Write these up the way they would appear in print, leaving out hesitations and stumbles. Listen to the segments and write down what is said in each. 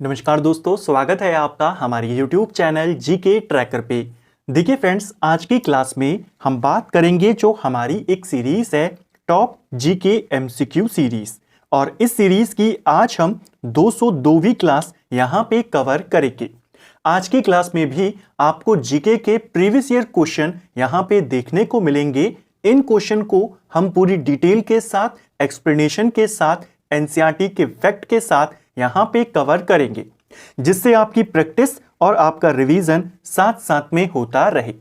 नमस्कार दोस्तों, स्वागत है आपका हमारे YouTube चैनल जीके ट्रैकर पे। देखिए फ्रेंड्स, आज की क्लास में हम बात करेंगे जो हमारी एक सीरीज है टॉप जीके एमसीक्यू सीरीज। और इस सीरीज की आज हम 202वीं क्लास यहाँ पे कवर करेंगे। आज की क्लास में भी आपको जीके के प्रीवियस ईयर क्वेश्चन यहाँ पे देखने को मिलेंगे। इन क्वेश्चन को हम पूरी डिटेल के साथ, एक्सप्लेनेशन के साथ, एनसीईआरटी के फैक्ट के साथ यहां पे कवर करेंगे, जिससे आपकी प्रैक्टिस और आपका रिवीजन साथ साथ में होता रहे।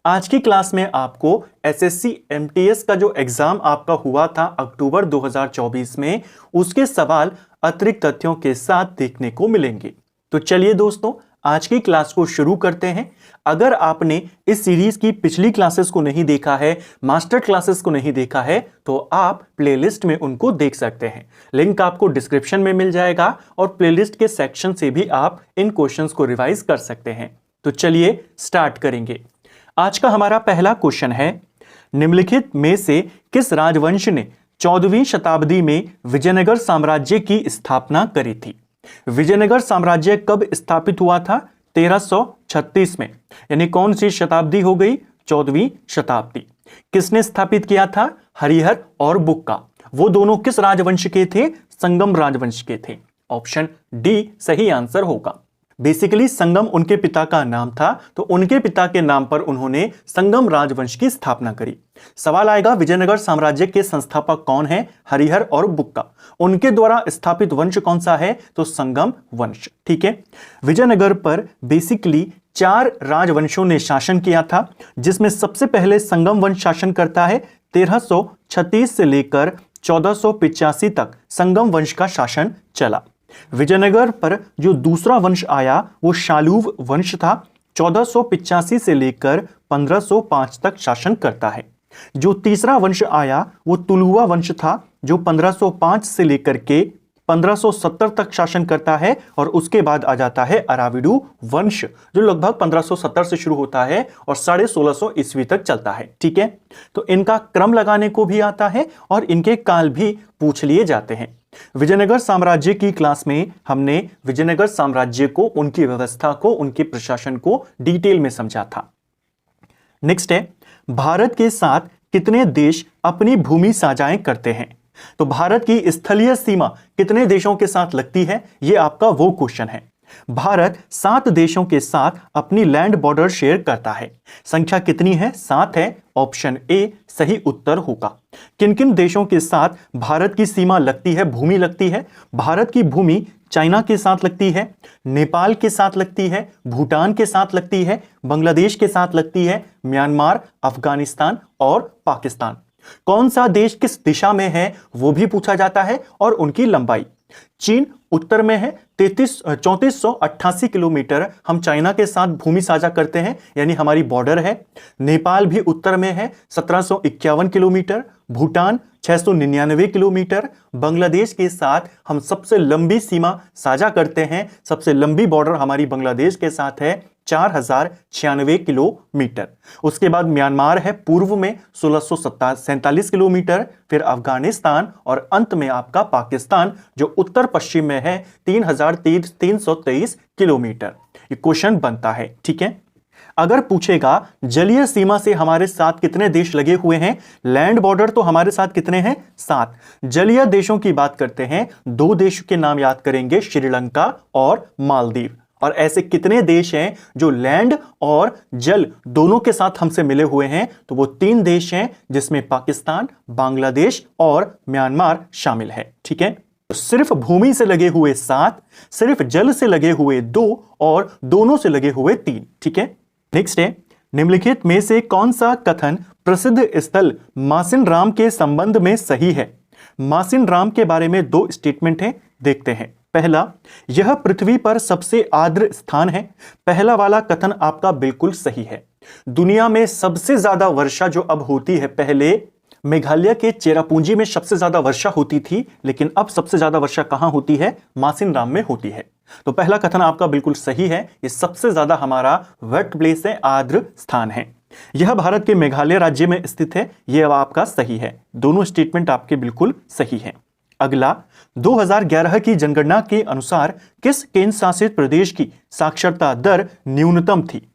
आज की क्लास में आपको एसएससी एमटीएस का जो एग्जाम आपका हुआ था अक्टूबर 2024 में, उसके सवाल अतिरिक्त तथ्यों के साथ देखने को मिलेंगे। तो चलिए दोस्तों, आज की क्लास को शुरू करते हैं। अगर आपने इस सीरीज की पिछली क्लासेस को नहीं देखा है, मास्टर क्लासेस को नहीं देखा है, तो आप प्लेलिस्ट में उनको देख सकते हैं। लिंक आपको डिस्क्रिप्शन में मिल जाएगा और प्लेलिस्ट के सेक्शन से भी आप इन क्वेश्चंस को रिवाइज कर सकते हैं। तो चलिए स्टार्ट करेंगे। आज का हमारा पहला क्वेश्चन है, निम्नलिखित में से किस राजवंश ने 14वीं शताब्दी में विजयनगर साम्राज्य की स्थापना करी थी? विजयनगर साम्राज्य कब स्थापित हुआ था? 1336 में। यानी कौन सी शताब्दी हो गई? 14वीं शताब्दी। किसने स्थापित किया था? हरिहर और बुक्का। वो दोनों किस राजवंश के थे? संगम राजवंश के थे। ऑप्शन डी सही आंसर होगा। बेसिकली संगम उनके पिता का नाम था, तो उनके पिता के नाम पर उन्होंने संगम राजवंश की स्थापना करी। सवाल आएगा, विजयनगर साम्राज्य के संस्थापक कौन है? हरिहर और बुक्का। उनके द्वारा स्थापित वंश कौन सा है? तो संगम वंश। ठीक है। विजयनगर पर बेसिकली 4 राजवंशों ने शासन किया था, जिसमें सबसे पहले संगम वंश शासन करता है। 1336 से लेकर 1485 तक संगम वंश का शासन चला। विजयनगर पर जो दूसरा वंश आया वो शालूव वंश था। 1485 से लेकर 1505 तक शासन करता है। जो तीसरा वंश आया वो तुलुवा वंश था, जो 1505 से लेकर के 1570 तक शासन करता है। और उसके बाद आ जाता है अराविडू वंश, जो लगभग 1570 से शुरू होता है और 1650 ईस्वी तक चलता है। ठीक है। तो इनका क्रम लगाने को भी आता है और इनके काल भी पूछ लिए जाते हैं। विजयनगर साम्राज्य की क्लास में हमने विजयनगर साम्राज्य को, उनकी व्यवस्था को, उनके प्रशासन को डिटेल में समझा था। नेक्स्ट है, भारत के साथ कितने देश अपनी भूमि साझाएं करते हैं? तो भारत की स्थलीय सीमा कितने देशों के साथ लगती है? यह आपका वो क्वेश्चन है। भारत 7 देशों के साथ अपनी लैंड बॉर्डर शेयर करता है। संख्या कितनी है? 7 है। ऑप्शन ए सही उत्तर होगा। किन किन देशों के साथ भारत की सीमा लगती है, भूमि लगती है? भारत की भूमि चाइना के साथ लगती है, नेपाल के साथ लगती है, भूटान के साथ लगती है, बांग्लादेश के साथ लगती है, म्यांमार, अफगानिस्तान और पाकिस्तान। कौन सा देश किस दिशा में है वो भी पूछा जाता है, और उनकी लंबाई। चीन उत्तर में है, 3488 किलोमीटर हम चाइना के साथ भूमि साझा करते हैं, यानी हमारी बॉर्डर है। नेपाल भी उत्तर में है, 1751 किलोमीटर। भूटान 699 किलोमीटर। बांग्लादेश के साथ हम सबसे लंबी सीमा साझा करते हैं, सबसे लंबी बॉर्डर हमारी बांग्लादेश के साथ है, 4096 किलोमीटर। उसके बाद म्यांमार है पूर्व में, 1647 किलोमीटर। फिर अफगानिस्तान और अंत में आपका पाकिस्तान, जो उत्तर पश्चिम में है, 3323 किलोमीटर। ये क्वेश्चन बनता है। ठीक है। अगर पूछेगा जलीय सीमा से हमारे साथ कितने देश लगे हुए हैं, लैंड बॉर्डर तो हमारे साथ कितने हैं? 7। जलीय देशों की बात करते हैं, 2 देशों के नाम याद करेंगे, श्रीलंका और मालदीव। और ऐसे कितने देश हैं जो लैंड और जल दोनों के साथ हमसे मिले हुए हैं? तो वो 3 देश हैं, जिसमें पाकिस्तान, बांग्लादेश और म्यांमार शामिल है। ठीक है। तो सिर्फ भूमि से लगे हुए 7, सिर्फ जल से लगे हुए 2 और दोनों से लगे हुए 3। ठीक है। नेक्स्ट है, निम्नलिखित में से कौन सा कथन प्रसिद्ध स्थल मासिन राम के संबंध में सही है? मासिन राम के बारे में 2 स्टेटमेंट हैं, देखते हैं। पहला, यह पृथ्वी पर सबसे आर्द्र स्थान है। पहला वाला कथन आपका बिल्कुल सही है। दुनिया में सबसे ज्यादा वर्षा जो अब होती है, पहले मेघालय के चेरापूंजी में सबसे ज्यादा वर्षा होती थी, लेकिन अब सबसे ज्यादा वर्षा कहां होती है? मासिन राम में होती है। तो पहला कथन आपका बिल्कुल सही है। ये सबसे ज्यादा हमारा वेट प्लेस है, आर्द्र स्थान है। यह भारत के मेघालय राज्य में स्थित है। यह आपका सही है। दोनों स्टेटमेंट आपके बिल्कुल सही है। अगला, 2011 की जनगणना के अनुसार किस केंद्र शासित प्रदेश की साक्षरता दर न्यूनतम थी?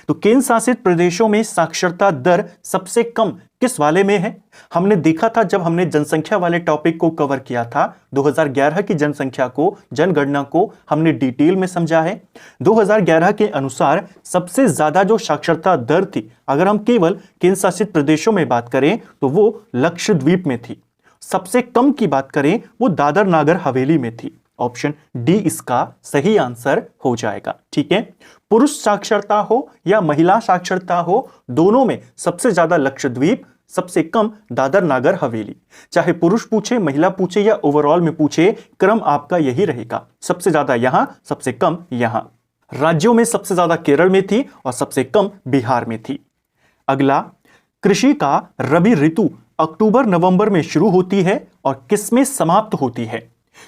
तो केंद्र शासित प्रदेशों में साक्षरता दर सबसे कम किस वाले में है? हमने देखा था जब हमने जनसंख्या वाले टॉपिक को कवर किया था, 2011 की जनसंख्या को, जनगणना को हमने डिटेल में समझा है। 2011 के अनुसार सबसे ज्यादा जो साक्षरता दर थी, अगर हम केवल केंद्र शासित प्रदेशों में बात करें तो वो लक्षद्वीप में थी। सबसे कम की बात करें वो दादर नागर हवेली में थी। ऑप्शन डी इसका सही आंसर हो जाएगा। ठीक है, पुरुष साक्षरता हो या महिला साक्षरता हो, दोनों में सबसे ज्यादा लक्षद्वीप, सबसे कम दादर नागर हवेली। चाहे पुरुष पूछे, महिला पूछे या ओवरऑल में पूछे, क्रम आपका यही रहेगा। सबसे ज्यादा यहां, सबसे कम यहां। राज्यों में सबसे ज्यादा केरल में थी और सबसे कम बिहार में थी। अगला, कृषि का रबी ऋतु अक्टूबर नवंबर में शुरू होती है और किसमें समाप्त होती है?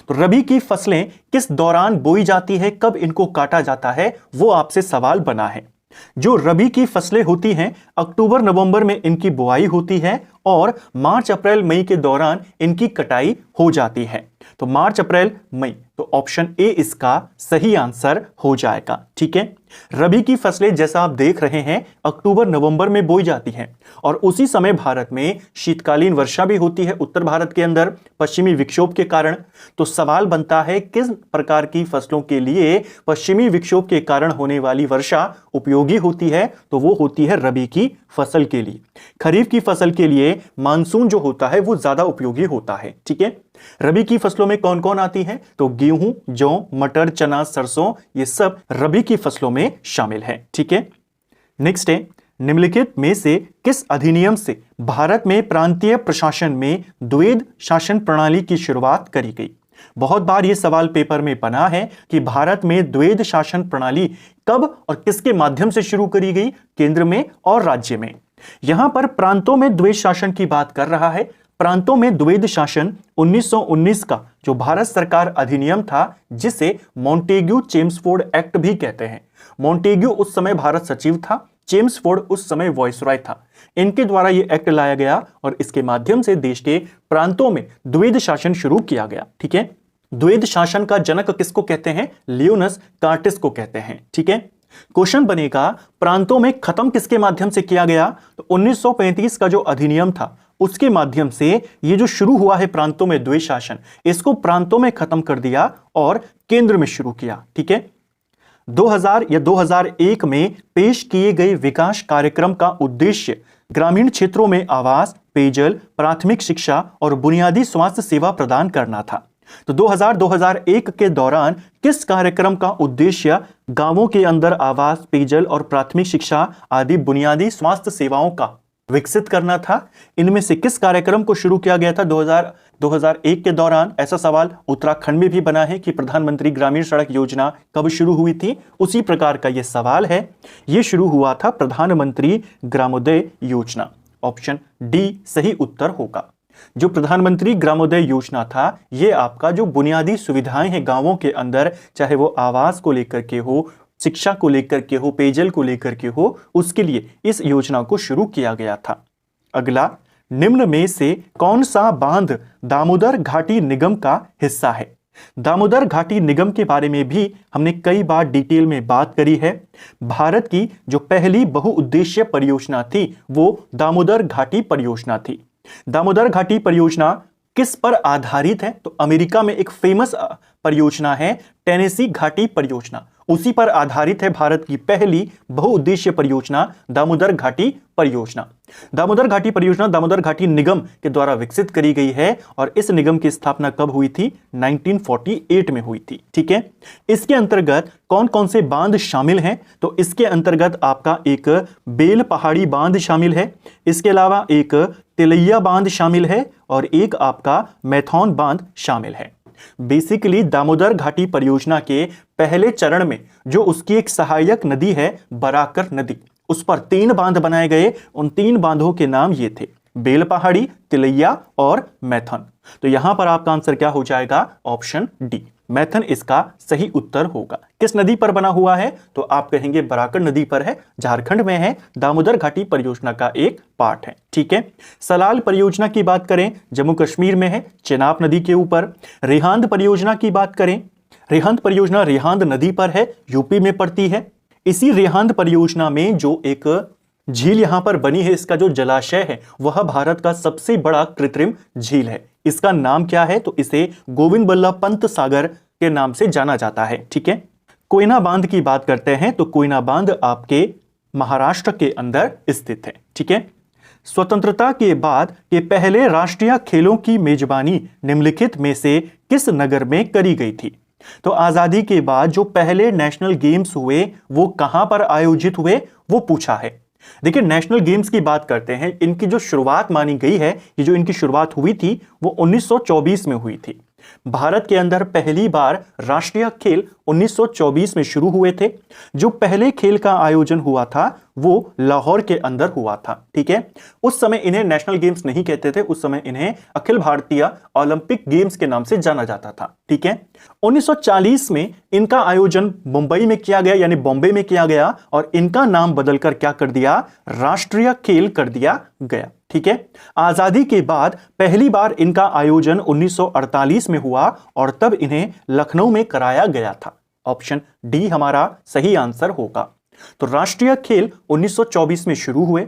तो रबी की फसलें किस दौरान बोई जाती है, कब इनको काटा जाता है, वो आपसे सवाल बना है। जो रबी की फसलें होती हैं, अक्टूबर नवंबर में इनकी बुआई होती है और मार्च अप्रैल मई के दौरान इनकी कटाई हो जाती है। तो मार्च अप्रैल मई, तो ऑप्शन ए इसका सही आंसर हो जाएगा। ठीक है, रबी की फसलें जैसा आप देख रहे हैं अक्टूबर नवंबर में बोई जाती हैं और उसी समय भारत में शीतकालीन वर्षा भी होती है उत्तर भारत के अंदर पश्चिमी विक्षोभ के कारण। तो सवाल बनता है किस प्रकार की फसलों के लिए पश्चिमी विक्षोभ के कारण होने वाली वर्षा उपयोगी होती है? तो वो होती है रबी की फसल के लिए। खरीफ की फसल के लिए मानसून जो होता है वो ज्यादा उपयोगी होता है। ठीक है, रबी की फसलों में कौन कौन आती है? तो गेहूं, जौ, मटर, चना, सरसों, ये सब रबी की फसलों में शामिल है। ठीक है, नेक्स्ट है, निम्नलिखित में से किस अधिनियम से भारत में प्रांतीय प्रशासन में द्वैध शासन प्रणाली की शुरुआत करी गई? बहुत बार यह सवाल पेपर में बना है कि भारत में द्वैध शासन प्रणाली कब और किसके माध्यम से शुरू करी गई, केंद्र में और राज्य में। यहां पर प्रांतों में द्वैध शासन की बात कर रहा है। प्रांतों में द्वैध शासन 1919 का जो भारत सरकार अधिनियम था, जिसे मॉन्टेग्यू चेम्सफोर्ड एक्ट भी कहते हैं। मॉन्टेग्यू उस समय भारत सचिव था, चेम्सफोर्ड उस समय वॉइसरॉय था। इनके द्वारा यह एक्ट लाया गया और इसके माध्यम से देश के प्रांतों में द्वैध शासन शुरू किया गया। ठीक है, द्वैध शासन का जनक किसको कहते हैं? लियोनस कार्टिस को कहते हैं। ठीक है, क्वेश्चन बनेगा प्रांतों में खत्म किसके माध्यम से किया गया? तो 1935 का जो अधिनियम था उसके माध्यम से ये जो शुरू हुआ है प्रांतों में द्वैध शासन, इसको प्रांतों में खत्म कर दिया और केंद्र में शुरू किया। ठीक है, 2000 या 2001 में पेश किए गए विकास कार्यक्रम का उद्देश्य ग्रामीण क्षेत्रों में आवास, पेयजल, प्राथमिक शिक्षा और बुनियादी स्वास्थ्य सेवा प्रदान करना था। तो 2000-2001 के दौरान किस कार्यक्रम का उद्देश्य गांवों के अंदर आवास, पेयजल और प्राथमिक शिक्षा आदि बुनियादी स्वास्थ्य सेवाओं का विकसित करना था? इनमें से किस कार्यक्रम को शुरू किया गया था 2001 के दौरान? ऐसा सवाल उत्तराखंड में भी बना है कि प्रधानमंत्री ग्रामीण सड़क योजना कब शुरू हुई थी। उसी प्रकार का यह सवाल है। यह शुरू हुआ था प्रधानमंत्री ग्रामोदय योजना। ऑप्शन डी सही उत्तर होगा। जो प्रधानमंत्री ग्रामोदय योजना था, यह आपका जो बुनियादी सुविधाएं हैं गांवों के अंदर, चाहे वो आवास को लेकर के हो, शिक्षा को लेकर के हो, पेयजल को लेकर के हो, उसके लिए इस योजना को शुरू किया गया था। अगला, निम्न में से कौन सा बांध दामोदर घाटी निगम का हिस्सा है? दामोदर घाटी निगम के बारे में भी हमने कई बार डिटेल में बात करी है। भारत की जो पहली बहुउद्देश्य परियोजना थी वो दामोदर घाटी परियोजना थी। दामोदर घाटी परियोजना किस पर आधारित है? तो अमेरिका में एक फेमस परियोजना है टेनेसी घाटी परियोजना, उसी पर आधारित है भारत की पहली बहुउद्देश्य परियोजना दामोदर घाटी परियोजना। दामोदर घाटी परियोजना दामोदर घाटी निगम के द्वारा विकसित करी गई है और इस निगम की स्थापना कब हुई थी? 1948 में हुई थी। ठीक है, इसके अंतर्गत कौन कौन से बांध शामिल हैं? तो इसके अंतर्गत आपका एक बेल पहाड़ी बांध शामिल है, इसके अलावा एक तिलैया बांध शामिल है और एक आपका मैथॉन बांध शामिल है। बेसिकली दामोदर घाटी परियोजना के पहले चरण में जो उसकी एक सहायक नदी है बराकर नदी, उस पर 3 बांध बनाए गए। उन 3 बांधों के नाम ये थे बेल पहाड़ी, तिलैया और मैथन। तो यहां पर आपका आंसर क्या हो जाएगा? Option D. मैथन इसका सही उत्तर होगा। किस नदी पर बना हुआ है? तो आप कहेंगे बराकर नदी पर है, झारखंड में है, दामोदर घाटी परियोजना का एक पार्ट है। ठीक है। सलाल परियोजना की बात करें, जम्मू कश्मीर में है, चेनाब नदी के ऊपर। रिहांद परियोजना की बात करें, रिहांद परियोजना रिहांद नदी पर है, यूपी में पड़ती है। इसी रिहांद परियोजना में जो एक झील यहां पर बनी है, इसका जो जलाशय है वह भारत का सबसे बड़ा कृत्रिम झील है। इसका नाम क्या है? तो इसे गोविंद बल्लभ पंत सागर के नाम से जाना जाता है। ठीक है। कोयना बांध की बात करते हैं तो कोयना बांध आपके महाराष्ट्र के अंदर स्थित है। ठीक है। स्वतंत्रता के बाद के पहले राष्ट्रीय खेलों की मेजबानी निम्नलिखित में से किस नगर में करी गई थी? तो आजादी के बाद जो पहले नेशनल गेम्स हुए वो कहां पर आयोजित हुए, वो पूछा है। देखिए, नेशनल गेम्स की बात करते हैं, इनकी जो शुरुआत मानी गई है, ये जो इनकी शुरुआत हुई थी वो 1924 में हुई थी। भारत के अंदर पहली बार राष्ट्रीय खेल 1924 में शुरू हुए थे। जो पहले खेल का आयोजन हुआ था वो लाहौर के अंदर हुआ था। ठीक है। उस समय इन्हें नेशनल गेम्स नहीं कहते थे, उस समय इन्हें अखिल भारतीय ओलंपिक गेम्स के नाम से जाना जाता था। ठीक है। 1940 में इनका आयोजन मुंबई में किया गया, यानी बॉम्बे में किया गया, और इनका नाम बदलकर क्या कर दिया? राष्ट्रीय खेल कर दिया गया। ठीक है। आजादी के बाद पहली बार इनका आयोजन 1948 में हुआ और तब इन्हें लखनऊ में कराया गया था। ऑप्शन डी हमारा सही आंसर होगा। तो राष्ट्रीय खेल 1924 में शुरू हुए,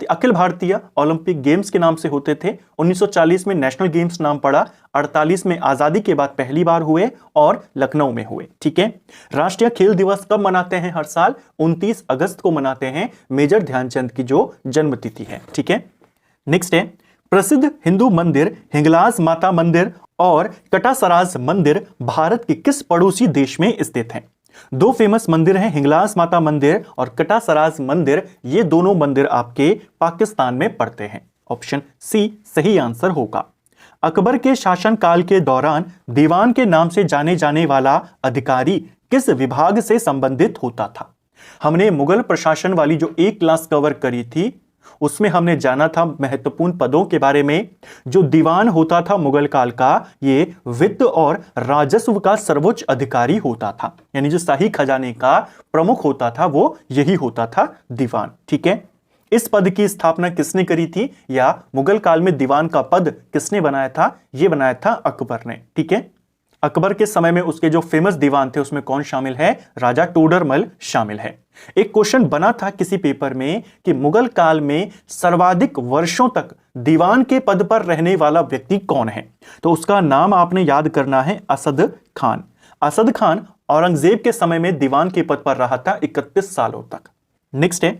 अखिल भारतीय ओलंपिक गेम्स के नाम से होते थे। 1940 में नेशनल गेम्स नाम पड़ा, 48 में आजादी के बाद पहली बार हुए और लखनऊ में हुए। ठीक है। राष्ट्रीय खेल दिवस कब मनाते हैं? हर साल 29 अगस्त को मनाते हैं, मेजर ध्यानचंद की जो जन्मतिथि है। ठीक है। नेक्स्ट है, प्रसिद्ध हिंदू मंदिर हिंगलाज माता मंदिर और कटासराज मंदिर भारत के किस पड़ोसी देश में स्थित हैं? दो फेमस मंदिर हैं, हिंगलाज माता मंदिर और कटासराज मंदिर। ये दोनों मंदिर आपके पाकिस्तान में पड़ते हैं। ऑप्शन सी सही आंसर होगा। अकबर के शासनकाल के दौरान दीवान के नाम से जाने जाने वाला अधिकारी किस विभाग से संबंधित होता था? हमने मुगल प्रशासन वाली जो एक क्लास कवर करी थी उसमें हमने जाना था महत्वपूर्ण पदों के बारे में। जो दीवान होता था मुगल काल का, ये वित्त और राजस्व का सर्वोच्च अधिकारी होता था, यानी जो शाही खजाने का प्रमुख होता था वो यही होता था, दीवान। ठीक है। इस पद की स्थापना किसने करी थी, या मुगल काल में दीवान का पद किसने बनाया था? ये बनाया था अकबर ने। ठीक है। अकबर के समय में उसके जो फेमस दीवान थे उसमें कौन शामिल है? राजा टोडरमल शामिल है। एक क्वेश्चन बना था किसी पेपर में कि मुगल काल में सर्वाधिक वर्षों तक दीवान के पद पर रहने वाला व्यक्ति कौन है? तो उसका नाम आपने याद करना है, असद खान। असद खान औरंगजेब के समय में दीवान के पद पर रहा था 31 सालों तक। नेक्स्ट है,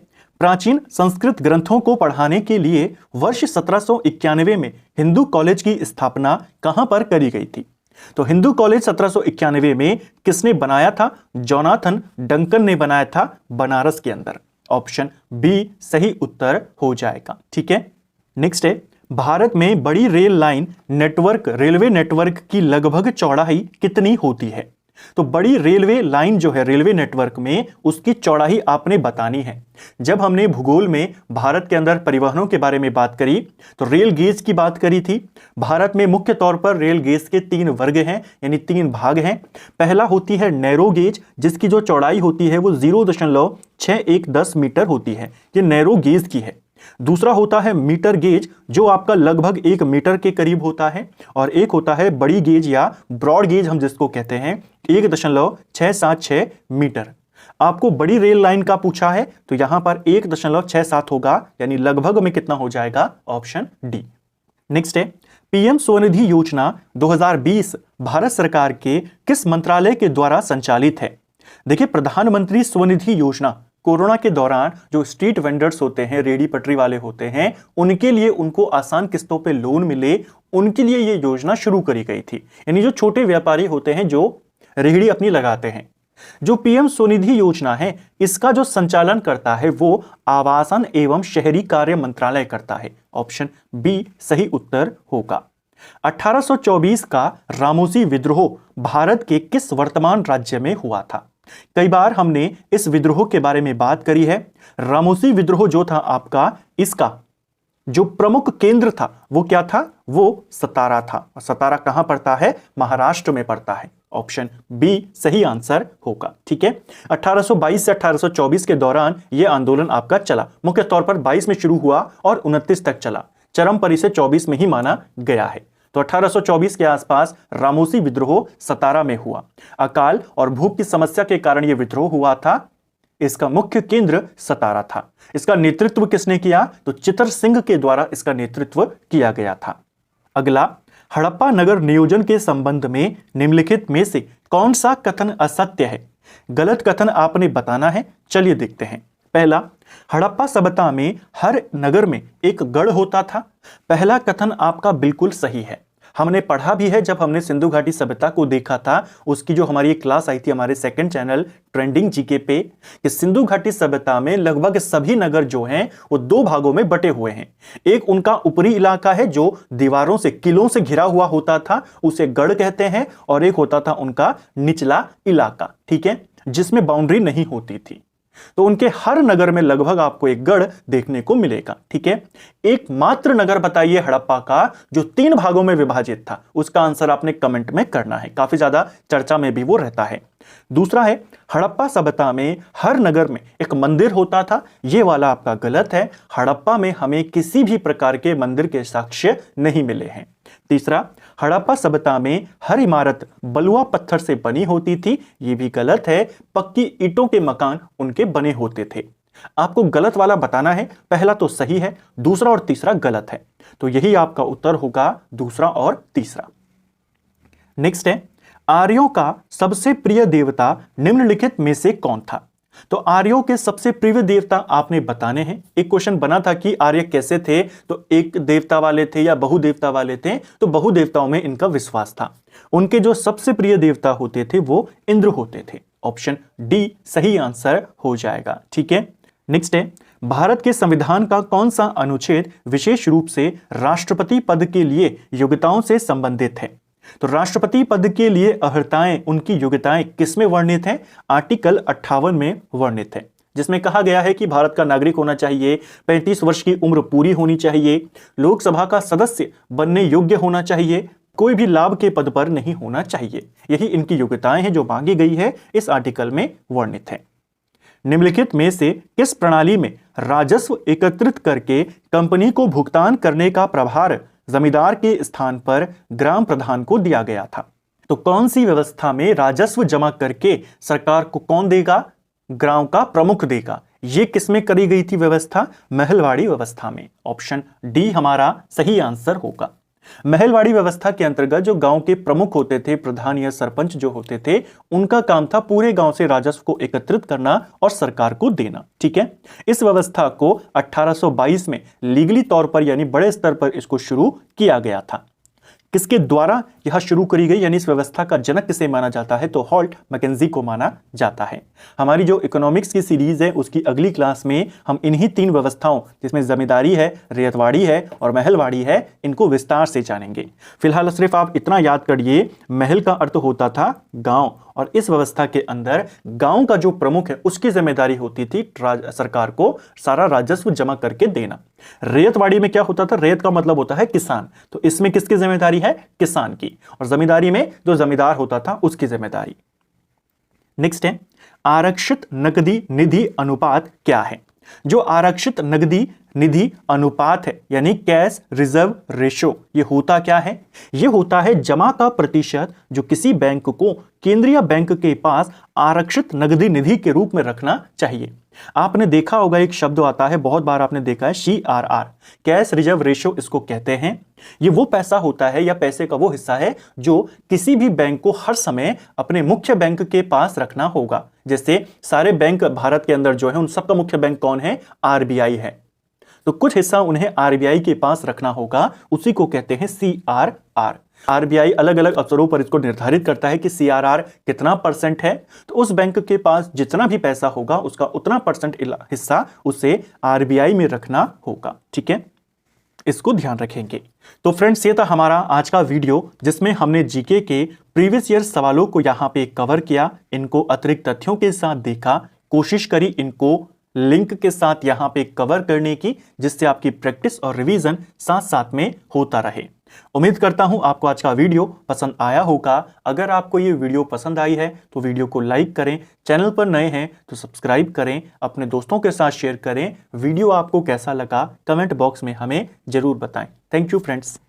प्राचीन संस्कृत ग्रंथों को पढ़ाने के लिए वर्ष 1791 में हिंदू कॉलेज की स्थापना कहां पर करी गई थी? तो हिंदू कॉलेज 1791 में किसने बनाया था? जोनाथन डंकन ने बनाया था, बनारस के अंदर। ऑप्शन बी सही उत्तर हो जाएगा। ठीक है। नेक्स्ट है, भारत में बड़ी rail line network, railway network की लगभग चौड़ाई कितनी होती है? तो बड़ी रेलवे लाइन जो है रेलवे नेटवर्क में, उसकी चौड़ाई आपने बतानी है। जब हमने भूगोल में भारत के अंदर परिवहनों के बारे में बात करी तो रेल गेज की बात करी थी। भारत में मुख्य तौर पर रेल गेज के 3 वर्ग हैं, यानी 3 भाग हैं। पहला होती है नैरो गेज, जिसकी जो चौड़ाई होती है वो 0.610 मीटर होती है, ये नैरो गेज की है। दूसरा होता है मीटर गेज, जो आपका लगभग 1 मीटर के करीब होता है। और एक होता है बड़ी गेज या ब्रॉड गेज हम जिसको कहते हैं, 1.676 मीटर। आपको बड़ी रेल लाइन का पूछा है तो यहां पर 1.67 होगा, यानी लगभग में कितना हो जाएगा? Option D. नेक्स्ट है, पीएम स्वनिधि योजना 2020 भारत सरकार के किस मंत्रालय के द्वारा संचालित है? देखिए, प्रधानमंत्री स्वनिधि योजना कोरोना के दौरान जो स्ट्रीट वेंडर्स होते हैं, रेडी पटरी वाले होते हैं, उनके लिए उनको आसान किस्तों पे लोन मिले, उनके लिए ये योजना शुरू करी गई थी। यानी जो छोटे व्यापारी होते हैं जो रेहड़ी अपनी लगाते हैं। जो पीएम स्वनिधि योजना है इसका जो संचालन करता है वो आवासन एवं शहरी कार्य मंत्रालय करता है। ऑप्शन बी सही उत्तर होगा। 1824 का रामोसी विद्रोह भारत के किस वर्तमान राज्य में हुआ था? कई बार हमने इस विद्रोह के बारे में बात करी है। रामोसी विद्रोह जो था आपका, इसका जो प्रमुख केंद्र था वो क्या था? वो सतारा था। और सतारा कहां पड़ता है? महाराष्ट्र में पड़ता है। ऑप्शन बी सही आंसर होगा। ठीक है, 1822 से 1824 के दौरान यह आंदोलन आपका चला। मुख्य तौर पर 22 में शुरू हुआ और 29 तक चला। चरम पर इसे 24 में ही माना गया है। तो 1824 के आसपास रामोसी विद्रोह सतारा में हुआ। अकाल और भूख की समस्या के कारण यह विद्रोह हुआ था। इसका मुख्य केंद्र सतारा था। इसका नेतृत्व किसने किया? तो चितर सिंह के द्वारा इसका नेतृत्व किया गया था। अगला, हड़प्पा नगर नियोजन के संबंध में निम्नलिखित में से कौन सा कथन असत्य है? गलत कथन आपने बताना है। चलिए देखते हैं। पहला, हड़प्पा सभ्यता में हर नगर में एक गढ़ होता था। पहला कथन आपका बिल्कुल सही है। हमने पढ़ा भी है जब हमने सिंधु घाटी सभ्यता को देखा था। उसकी जो हमारी एक क्लास आई थी हमारे सेकंड चैनल ट्रेंडिंग जीके पे, कि सिंधु घाटी सभ्यता में लगभग सभी नगर जो हैं वो दो भागों में बटे हुए हैं। एक उनका ऊपरी इलाका है जो दीवारों से, किलों से घिरा हुआ होता था, उसे गढ़ कहते हैं। और एक होता था उनका निचला इलाका, ठीक है, जिसमें बाउंड्री नहीं होती थी। तो उनके हर नगर में लगभग आपको एक गढ़ देखने को मिलेगा। ठीक है, एकमात्र नगर बताइए हड़प्पा का जो 3 भागों में विभाजित था। उसका आंसर आपने कमेंट में करना है, काफी ज्यादा चर्चा में भी वो रहता है। दूसरा है, हड़प्पा सभ्यता में हर नगर में एक मंदिर होता था। यह वाला आपका गलत है। हड़प्पा में हमें किसी भी प्रकार के मंदिर के साक्ष्य नहीं मिले हैं। तीसरा, हड़प्पा सभ्यता में हर इमारत बलुआ पत्थर से बनी होती थी। यह भी गलत है। पक्की ईंटों के मकान उनके बने होते थे। आपको गलत वाला बताना है। पहला तो सही है, दूसरा और तीसरा गलत है। तो यही आपका उत्तर होगा, दूसरा और तीसरा। नेक्स्ट है, आर्यों का सबसे प्रिय देवता निम्नलिखित में से कौन था? तो आर्यों के सबसे प्रिय देवता आपने बताने हैं। एक क्वेश्चन बना था कि आर्य कैसे थे, तो एक देवता वाले थे या बहुदेवता वाले थे? तो बहुदेवताओं में इनका विश्वास था। उनके जो सबसे प्रिय देवता होते थे वो इंद्र होते थे। ऑप्शन डी सही आंसर हो जाएगा। ठीक है, नेक्स्ट है, भारत के संविधान का कौन सा अनुच्छेद विशेष रूप से राष्ट्रपति पद के लिए योग्यताओं से संबंधित है? तो राष्ट्रपति पद के लिए अर्हताएं, उनकी योग्यताएं किसमें वर्णित हैं? आर्टिकल 58 में वर्णित है, जिसमें कहा गया है कि भारत का नागरिक होना चाहिए, 35 वर्ष की उम्र पूरी होनी चाहिए, लोकसभा का सदस्य बनने योग्य होना चाहिए, कोई भी लाभ के पद पर नहीं होना चाहिए। यही इनकी योग्यताएं हैं जो मांगी गई है, इस आर्टिकल में वर्णित है। निम्नलिखित में से किस प्रणाली में राजस्व एकत्रित करके कंपनी को भुगतान करने का प्रभार जमींदार के स्थान पर ग्राम प्रधान को दिया गया था? तो कौन सी व्यवस्था में राजस्व जमा करके सरकार को कौन देगा? ग्राम का प्रमुख देगा। यह किसमें करी गई थी व्यवस्था? महलवाड़ी व्यवस्था में। ऑप्शन डी हमारा सही आंसर होगा। महलवाड़ी व्यवस्था के अंतर्गत जो गांव के प्रमुख होते थे, प्रधान या सरपंच जो होते थे, उनका काम था पूरे गांव से राजस्व को एकत्रित करना और सरकार को देना। ठीक है, इस व्यवस्था को 1822 में लीगली तौर पर यानी बड़े स्तर पर इसको शुरू किया गया था। किसके द्वारा यह शुरू करी गई, यानी इस व्यवस्था का जनक किसे माना जाता है? तो हॉल्ट मैकेंजी को माना जाता है। हमारी जो इकोनॉमिक्स की सीरीज है उसकी अगली क्लास में हम इन्हीं 3 व्यवस्थाओं, जिसमें जमींदारी है, रैयतवाड़ी है और महलवाड़ी है, इनको विस्तार से जानेंगे। फिलहाल सिर्फ आप इतना याद करिए, महल का अर्थ होता था गांव, और इस व्यवस्था के अंदर गांव का जो प्रमुख है उसकी जिम्मेदारी होती थी सरकार को सारा राजस्व जमा करके देना। रैयतवाड़ी में क्या होता था? रैयत का मतलब होता है किसान, तो इसमें किसकी जिम्मेदारी है? किसान की। और जमींदारी में जो जमींदार होता था उसकी जिम्मेदारी। नेक्स्ट है, आरक्षित नकदी निधि अनुपात क्या है? जो आरक्षित नकदी निधि अनुपात है यानी कैश रिजर्व रेशो, ये होता क्या है? ये होता है जमा का प्रतिशत जो किसी बैंक को केंद्रीय बैंक के पास आरक्षित नकदी निधि के रूप में रखना चाहिए। आपने देखा होगा एक शब्द आता है, बहुत बार आपने देखा है, CRR, कैश रिजर्व रेशो इसको कहते हैं। ये वो पैसा होता है या पैसे का वो हिस्सा है जो किसी भी बैंक को हर समय अपने मुख्य बैंक के पास रखना होगा। जैसे सारे बैंक भारत के अंदर जो है उन सबका मुख्य बैंक कौन है? RBI है, तो कुछ हिस्सा उन्हें RBI के पास रखना होगा, उसी को कहते हैं CRR। RBI अलग अलग अवसरों पर इसको निर्धारित करता है कि CRR कितना % है, तो उस बैंक के पास जितना भी पैसा होगा उसका उतना % हिस्सा उसे RBI में रखना होगा। ठीक है, इसको ध्यान रखेंगे। तो फ्रेंड्स, ये था हमारा आज का वीडियो जिसमें हमने जीके के प्रीवियस ईयर सवालों को यहाँ पे कवर किया, इनको अतिरिक्त तथ्यों के साथ देखा, कोशिश करी इनको लिंक के साथ यहाँ पे कवर करने की, जिससे आपकी प्रैक्टिस और रिवीजन साथ साथ में होता रहे। उम्मीद करता हूं आपको आज का वीडियो पसंद आया होगा। अगर आपको ये वीडियो पसंद आई है तो वीडियो को लाइक करें, चैनल पर नए हैं तो सब्सक्राइब करें, अपने दोस्तों के साथ शेयर करें। वीडियो आपको कैसा लगा कमेंट बॉक्स में हमें जरूर बताएं। Thank you friends.